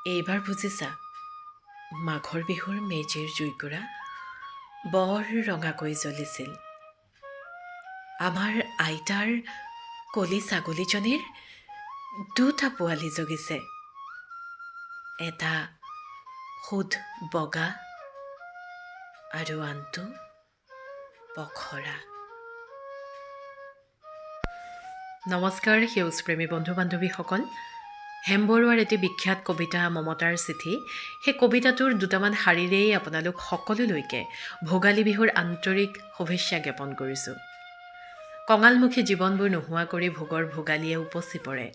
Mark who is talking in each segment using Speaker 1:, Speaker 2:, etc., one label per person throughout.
Speaker 1: এইবাৰ বুজিছা, মাঘৰ বিহুৰ মেজিৰ জুইকুৰা বৰ ৰঙাকৈ জ্বলিছিল। আমাৰ আইতাৰ কলি ছাগলীজনীৰ দুটা পোৱালি জগিছে, এটা সুদ বগা আৰু আনটো পখৰা। নমস্কাৰ সেউজপ্ৰেমী বন্ধু বান্ধৱীসকল। হেম বৰুৱাৰ এটি বিখ্যাত কবিতা মমতাৰ চিঠি, সেই কবিতাটোৰ দুটামান শাৰীৰেই আপোনালোক সকলোলৈকে ভোগালী বিহুৰ আন্তৰিক শুভেচ্ছা জ্ঞাপন কৰিছোঁ। কঙালমুখী জীৱনবোৰ নোহোৱা কৰি ভোগৰ ভোগালীয়ে উপচি পৰে।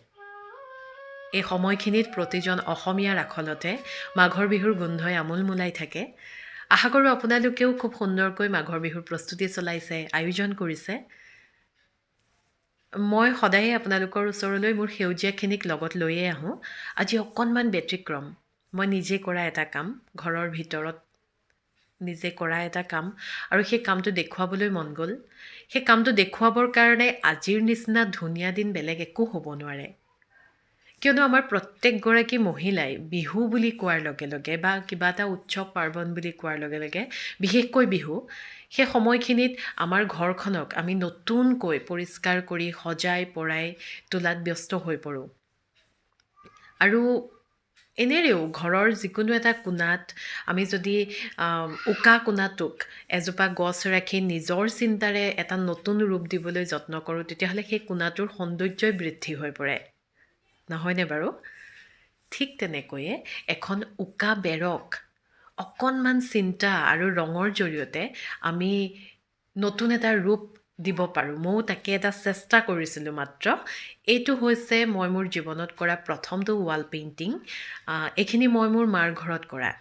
Speaker 1: এই সময়খিনিত প্ৰতিজন অসমীয়াৰ আখলতে মাঘৰ বিহুৰ গোন্ধই আমোল মোলাই থাকে। আশা কৰোঁ আপোনালোকেও খুব সুন্দৰকৈ মাঘৰ বিহুৰ প্ৰস্তুতি চলাইছে, আয়োজন কৰিছে। মই সদায়ে আপোনালোকৰ ওচৰলৈ মোৰ সেউজীয়াখিনিক লগত লৈয়ে আহোঁ। আজি অকণমান ব্যতিক্ৰম। মই নিজে কৰা এটা কাম, ঘৰৰ ভিতৰত নিজে কৰা এটা কাম, আৰু সেই কামটো দেখুৱাবলৈ মন গ'ল। সেই কামটো দেখুৱাবৰ কাৰণে আজিৰ নিচিনা ধুনীয়া দিন বেলেগ একো হ'ব নোৱাৰে। কিয়নো আমাৰ প্ৰত্যেকগৰাকী মহিলাই বিহু বুলি কোৱাৰ লগে লগে বা কিবা এটা উৎসৱ পাৰ্বণ বুলি কোৱাৰ লগে লগে, বিশেষকৈ বিহু, সেই সময়খিনিত আমাৰ ঘৰখনক আমি নতুনকৈ পৰিষ্কাৰ কৰি সজাই পৰাই তোলাত ব্যস্ত হৈ পৰোঁ। আৰু এনেৰেও ঘৰৰ যিকোনো এটা কোণাত আমি যদি উকা কোণাটোক এজোপা গছ ৰাখি নিজৰ চিন্তাৰে এটা নতুন ৰূপ দিবলৈ যত্ন কৰোঁ, তেতিয়াহ'লে সেই কোণাটোৰ সৌন্দৰ্যই বৃদ্ধি হৈ পৰে, নহয়নে বাৰু? ঠিক তেনেকৈয়ে এখন উকা বেৰক অকণমান চিন্তা আৰু ৰঙৰ জৰিয়তে আমি নতুন এটা ৰূপ দিব পাৰোঁ। ময়ো তাকে এটা চেষ্টা কৰিছিলোঁ মাত্ৰ। এইটো হৈছে মই মোৰ জীৱনত কৰা প্ৰথমটো ৱাল পেইণ্টিং। এইখিনি মই মোৰ মাৰ ঘৰত কৰা।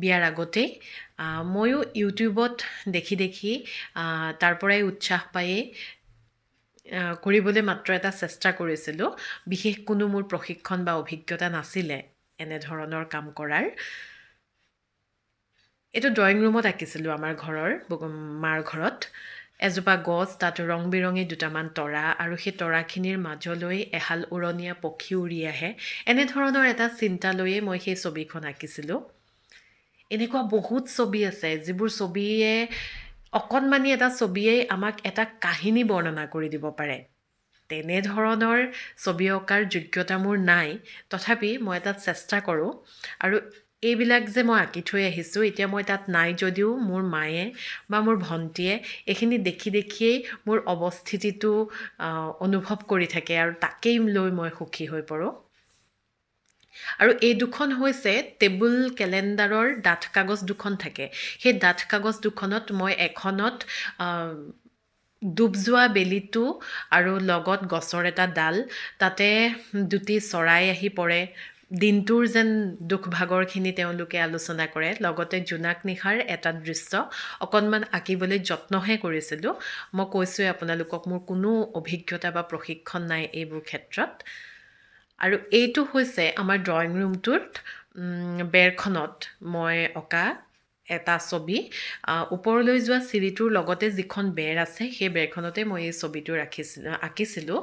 Speaker 1: বিয়াৰ আগতেই ময়ো ইউটিউবত দেখি দেখি তাৰ পৰাই উৎসাহ পায়েই কৰিবলৈ মাত্ৰ এটা চেষ্টা কৰিছিলোঁ। বিশেষ কোনো মোৰ প্ৰশিক্ষণ বা অভিজ্ঞতা নাছিলে এনেধৰণৰ কাম কৰাৰ। এইটো ড্ৰয়িং ৰুমত আঁকিছিলোঁ আমাৰ ঘৰৰ, মাৰ ঘৰত। এজোপা গছ, তাত ৰং বিৰঙী দুটামান তৰা, আৰু সেই তৰাখিনিৰ মাজলৈ এহাল উৰণীয়া পক্ষী উৰি আহে। এনেধৰণৰ এটা চিন্তা লৈয়ে মই সেই ছবিখন আঁকিছিলোঁ। এনেকুৱা বহুত ছবি আছে যিবোৰ ছবিয়ে, অকণমানি এটা ছবিয়েই আমাক এটা কাহিনী বৰ্ণনা কৰি দিব পাৰে। তেনেধৰণৰ ছবি অঁকাৰ যোগ্যতা মোৰ নাই, তথাপি মই এটা চেষ্টা কৰোঁ। আৰু এইবিলাক যে মই আঁকি থৈ আহিছোঁ, এতিয়া মই তাত নাই যদিও মোৰ মায়ে বা মোৰ ভণ্টীয়ে এইখিনি দেখি দেখিয়েই মোৰ অৱস্থিতিটো অনুভৱ কৰি থাকে, আৰু তাকেই লৈ মই সুখী হৈ পৰোঁ। আৰু এই দুখন হৈছে টেবুল কেলেণ্ডাৰৰ ডাঠ কাগজ দুখন থাকে। সেই ডাঠ কাগজ দুখনত মই এখনত ডুব যোৱা বেলিটো আৰু লগত গছৰ এটা ডাল, তাতে দুটি চৰাই আহি পৰে। দিনটোৰ যেন দুখ ভাগৰখিনি তেওঁলোকে আলোচনা কৰে। লগতে জোনাক নিশাৰ এটা দৃশ্য অকণমান আঁকিবলৈ যত্নহে কৰিছিলোঁ। মই কৈছোঁৱে আপোনালোকক, মোৰ কোনো অভিজ্ঞতা বা প্ৰশিক্ষণ নাই এইবোৰ ক্ষেত্ৰত। আৰু এইটো হৈছে আমাৰ ড্ৰয়িং ৰুমটোত বেৰখনত মই অঁকা এটা ছবি। ওপৰলৈ যোৱা চিৰিটোৰ লগতে যিখন বেৰ আছে, সেই বেৰখনতে মই এই ছবিটো আঁকিছিলোঁ।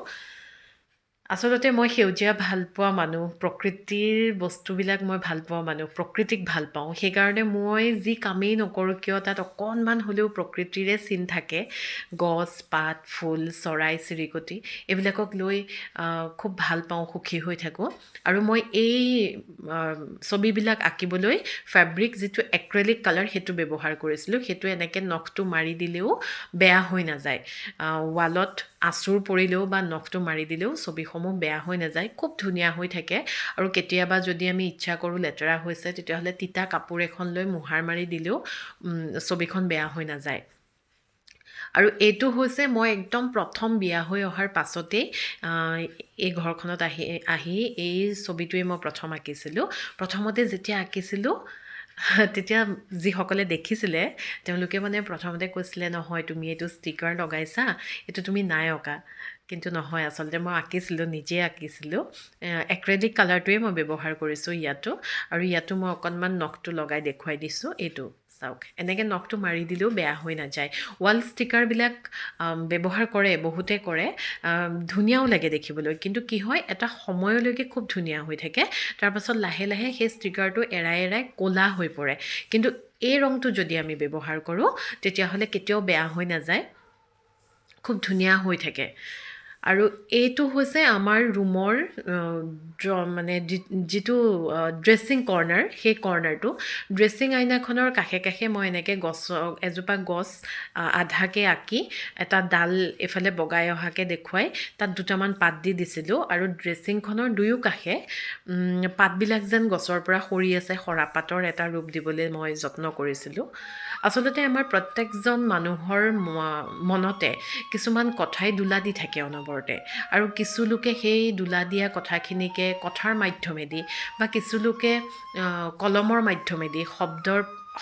Speaker 1: আচলতে মই সেউজীয়া ভাল পোৱা মানুহ, প্ৰকৃতিৰ বস্তুবিলাক মই ভাল পোৱা মানুহ, প্ৰকৃতিক ভাল পাওঁ। সেইকাৰণে মই যি কামেই নকৰোঁ কিয় তাত অকণমান হ'লেও প্ৰকৃতিৰে চিন থাকে। গছ, পাত, ফুল, চৰাই চিৰিকটি, এইবিলাকক লৈ খুব ভাল পাওঁ, সুখী হৈ থাকোঁ। আৰু মই এই ছবিবিলাক আঁকিবলৈ ফেব্ৰিক, যিটো এক্ৰেলিক কালাৰ, সেইটো ব্যৱহাৰ কৰিছিলোঁ। সেইটো এনেকৈ নখটো মাৰি দিলেও বেয়া হৈ নাযায়। ৱালত আঁচুৰ পৰিলেও বা নখটো মাৰি দিলেও ছবিসমূহ বেয়া হৈ নাযায়, খুব ধুনীয়া হৈ থাকে। আৰু কেতিয়াবা যদি আমি ইচ্ছা কৰোঁ লেতেৰা হৈছে, তেতিয়াহ'লে তিতা কাপোৰ এখন লৈ মোহাৰ মাৰি দিলেও ছবিখন বেয়া হৈ নাযায়। আৰু এইটো হৈছে মই একদম প্ৰথম বিয়া হৈ অহাৰ পাছতেই এই ঘৰখনত আহি এই ছবিটোৱে মই প্ৰথম আঁকিছিলোঁ। প্ৰথমতে যেতিয়া আঁকিছিলোঁ, তেতিয়া যিসকলে দেখিছিলে তেওঁলোকে মানে প্ৰথমতে কৈছিলে, নহয় তুমি এইটো ষ্টিকাৰ লগাইছা, এইটো তুমি নাই অঁকা। কিন্তু নহয়, আচলতে মই আঁকিছিলোঁ, নিজে আঁকিছিলোঁ। এক্ৰেলিক কালাৰটোৱে মই ব্যৱহাৰ কৰিছোঁ ইয়াতো। আৰু ইয়াতো মই অকণমান নখটো লগাই দেখুৱাই দিছোঁ। এইটো চাওক এনেকৈ নখটো মাৰি দিলেও বেয়া হৈ নাযায়। ৱাল ষ্টিকাৰবিলাক ব্যৱহাৰ কৰে, বহুতে কৰে, ধুনীয়াও লাগে দেখিবলৈ, কিন্তু কি হয় এটা সময়লৈকে খুব ধুনীয়া হৈ থাকে, তাৰপাছত লাহে লাহে সেই ষ্টিকাৰটো এৰাই এৰাই ক'লা হৈ পৰে। কিন্তু এই ৰংটো যদি আমি ব্যৱহাৰ কৰোঁ তেতিয়াহ'লে কেতিয়াও বেয়া হৈ নাযায়, খুব ধুনীয়া হৈ থাকে। আৰু এইটো হৈছে আমাৰ ৰুমৰ মানে যিটো ড্ৰেছিং কৰ্নাৰ, সেই কৰ্নাৰটো। ড্ৰেছিং আইনাখনৰ কাষে কাষে মই এনেকৈ এজোপা গছ আধাকৈ আঁকি এটা ডাল এইফালে বগাই অহাকৈ দেখুৱাই তাত দুটামান পাত দি দিছিলোঁ, আৰু ড্ৰেছিংখনৰ দুয়ো কাষে পাতবিলাক যেন গছৰ পৰা সৰি আছে, সৰা পাতৰ এটা ৰূপ দিবলৈ মই যত্ন কৰিছিলোঁ। আচলতে আমাৰ প্ৰত্যেকজন মানুহৰ মনতে কিছুমান কথাই দোলা দি থাকে অনবৰতে, আৰু কিছু লোকে সেই দোলা দিয়া কথাখিনিকে কথাৰ মাধ্যমেদি বা কিছু লোকে কলমৰ মাধ্যমেদি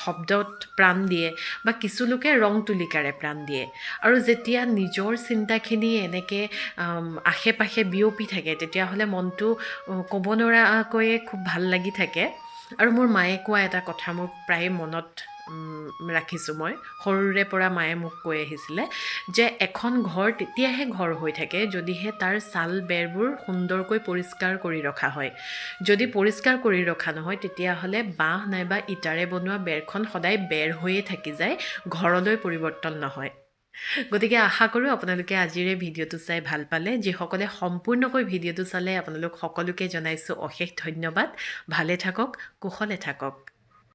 Speaker 1: শব্দত প্ৰাণ দিয়ে, বা কিছু লোকে ৰং তুলিকাৰে প্ৰাণ দিয়ে। আৰু যেতিয়া নিজৰ চিন্তাখিনি এনেকৈ আশে পাশে বিয়পি থাকে তেতিয়াহ'লে মনটো ক'ব নোৱাৰাকৈয়ে খুব ভাল লাগি থাকে। আৰু মোৰ মায়ে কোৱা এটা কথা মোৰ প্ৰায়ে মনত ৰাখিছোঁ। মই সৰুৰে পৰা মায়ে মোক কৈ আহিছিলে যে এখন ঘৰ তেতিয়াহে ঘৰ হৈ থাকে যদিহে তাৰ ছাল বেৰবোৰ সুন্দৰকৈ পৰিষ্কাৰ কৰি ৰখা হয়। যদি পৰিষ্কাৰ কৰি ৰখা নহয় তেতিয়াহ'লে বাঁহ নাইবা ইটাৰে বনোৱা বেৰখন সদায় বেৰ হৈয়ে থাকি যায়, ঘৰলৈ পৰিৱৰ্তন নহয়। গতিকে আশা কৰোঁ আপোনালোকে আজিৰ এই ভিডিঅ'টো চাই ভাল পালে। যিসকলে সম্পূৰ্ণকৈ ভিডিঅ'টো চালে আপোনালোক সকলোকে জনাইছোঁ অশেষ ধন্যবাদ। ভালে থাকক, কুশলে থাকক।